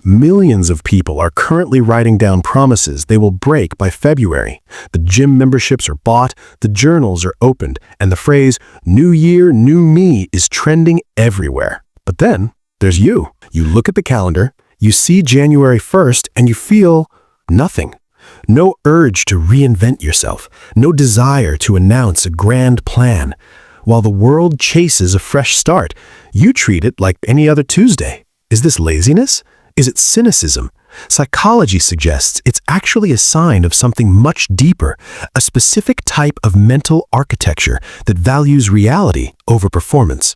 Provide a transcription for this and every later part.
millions of people are currently writing down promises they will break by February. The gym memberships are bought, the journals are opened, and the phrase, "New Year, New Me," is trending everywhere. But then, there's you. You look at the calendar, you see January 1st, and you feel nothing. No urge to reinvent yourself, no desire to announce a grand plan. While the world chases a fresh start, you treat it like any other Tuesday. Is this laziness? Is it cynicism? Psychology suggests it's actually a sign of something much deeper, a specific type of mental architecture that values reality over performance.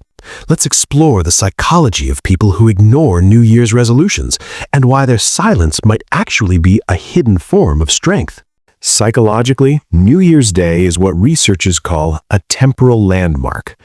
Let's explore the psychology of people who ignore New Year's resolutions and why their silence might actually be a hidden form of strength. Psychologically, New Year's Day is what researchers call a temporal landmark.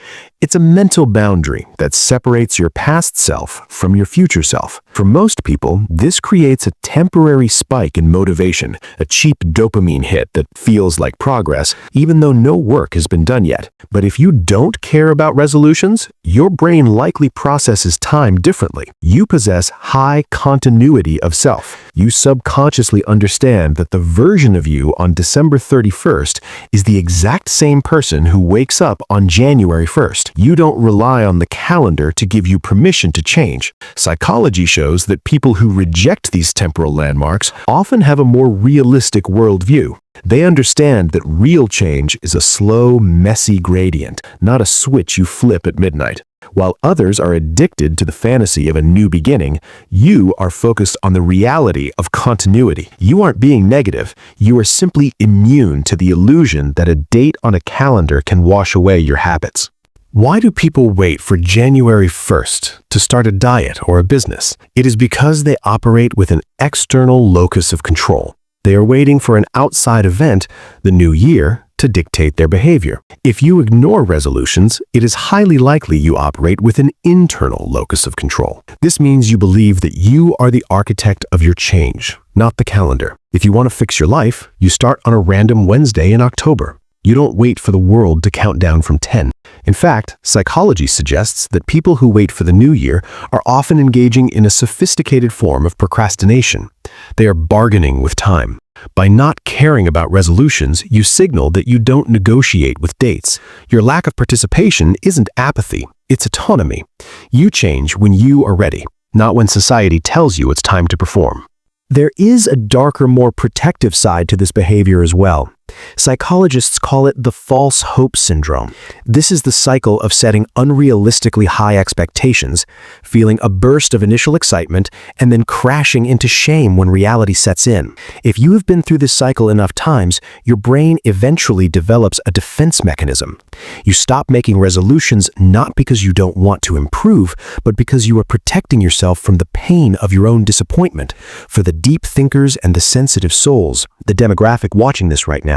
It's a mental boundary that separates your past self from your future self. For most people, this creates a temporary spike in motivation, a cheap dopamine hit that feels like progress, even though no work has been done yet. But if you don't care about resolutions, your brain likely processes time differently. You possess high continuity of self. You subconsciously understand that the version of you on December 31st is the exact same person who wakes up on January 1st. You don't rely on the calendar to give you permission to change. Psychology shows that people who reject these temporal landmarks often have a more realistic worldview. They understand that real change is a slow, messy gradient, not a switch you flip at midnight. While others are addicted to the fantasy of a new beginning, you are focused on the reality of continuity. You aren't being negative. You are simply immune to the illusion that a date on a calendar can wash away your habits. Why do people wait for January 1st to start a diet or a business? It is because they operate with an external locus of control. They are waiting for an outside event, the new year, to dictate their behavior. If you ignore resolutions, it is highly likely you operate with an internal locus of control. This means you believe that you are the architect of your change, not the calendar. If you want to fix your life, you start on a random Wednesday in October. You don't wait for the world to count down from 10. In fact, psychology suggests that people who wait for the new year are often engaging in a sophisticated form of procrastination. They are bargaining with time. By not caring about resolutions, you signal that you don't negotiate with dates. Your lack of participation isn't apathy, it's autonomy. You change when you are ready, not when society tells you it's time to perform. There is a darker, more protective side to this behavior as well. Psychologists call it the false hope syndrome. This is the cycle of setting unrealistically high expectations, feeling a burst of initial excitement, and then crashing into shame when reality sets in. If you have been through this cycle enough times, your brain eventually develops a defense mechanism. You stop making resolutions not because you don't want to improve, but because you are protecting yourself from the pain of your own disappointment. For the deep thinkers and the sensitive souls, the demographic watching this right now,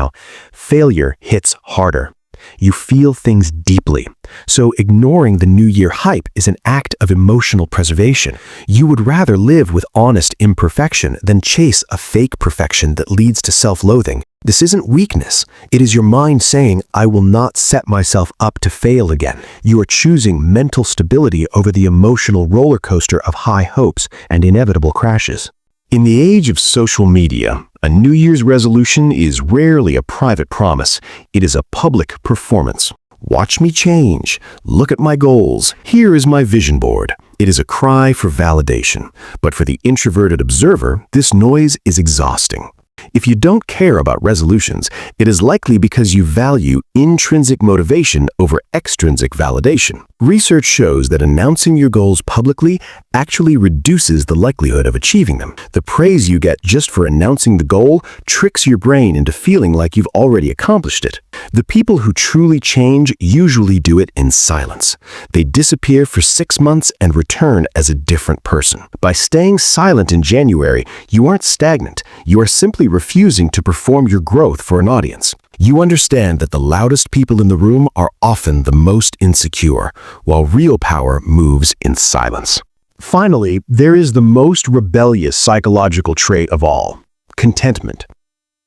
failure hits harder. You feel things deeply. So ignoring the New Year hype is an act of emotional preservation. You would rather live with honest imperfection than chase a fake perfection that leads to self-loathing. This isn't weakness. It is your mind saying, "I will not set myself up to fail again." You are choosing mental stability over the emotional roller coaster of high hopes and inevitable crashes. In the age of social media, a New Year's resolution is rarely a private promise. It is a public performance. Watch me change. Look at my goals. Here is my vision board. It is a cry for validation. But for the introverted observer, this noise is exhausting. If you don't care about resolutions, it is likely because you value intrinsic motivation over extrinsic validation. Research shows that announcing your goals publicly actually reduces the likelihood of achieving them. The praise you get just for announcing the goal tricks your brain into feeling like you've already accomplished it. The people who truly change usually do it in silence. They disappear for 6 months and return as a different person. By staying silent in January, you aren't stagnant. You are simply refusing to perform your growth for an audience. You understand that the loudest people in the room are often the most insecure, while real power moves in silence. Finally, there is the most rebellious psychological trait of all: contentment.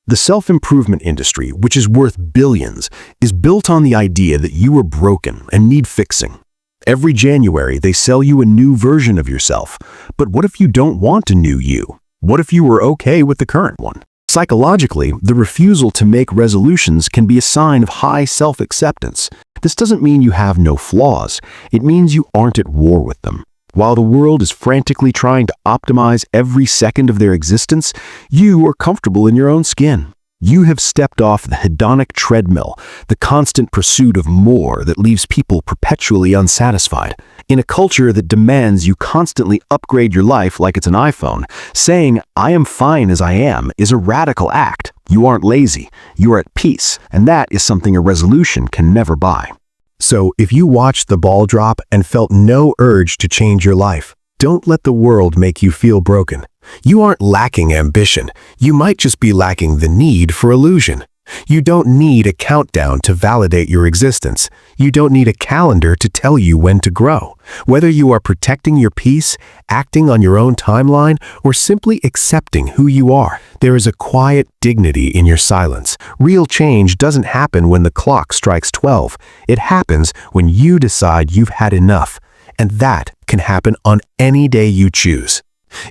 The self-improvement industry, which is worth billions, is built on the idea that you are broken and need fixing. Every January, they sell you a new version of yourself. But what if you don't want a new you? What if you were okay with the current one? Psychologically, the refusal to make resolutions can be a sign of high self-acceptance. This doesn't mean you have no flaws. It means you aren't at war with them. While the world is frantically trying to optimize every second of their existence, you are comfortable in your own skin. You have stepped off the hedonic treadmill, the constant pursuit of more that leaves people perpetually unsatisfied. In a culture that demands you constantly upgrade your life like it's an iPhone, saying, "I am fine as I am," is a radical act. You aren't lazy, you are at peace, and that is something a resolution can never buy. So, if you watched the ball drop and felt no urge to change your life, don't let the world make you feel broken. You aren't lacking ambition. You might just be lacking the need for illusion. You don't need a countdown to validate your existence. You don't need a calendar to tell you when to grow. Whether you are protecting your peace, acting on your own timeline, or simply accepting who you are, there is a quiet dignity in your silence. Real change doesn't happen when the clock strikes 12. It happens when you decide you've had enough. And that can happen on any day you choose.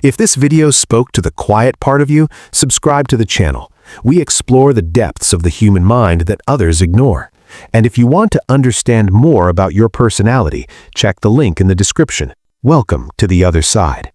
If this video spoke to the quiet part of you, subscribe to the channel. We explore the depths of the human mind that others ignore. And if you want to understand more about your personality, check the link in the description. Welcome to the other side.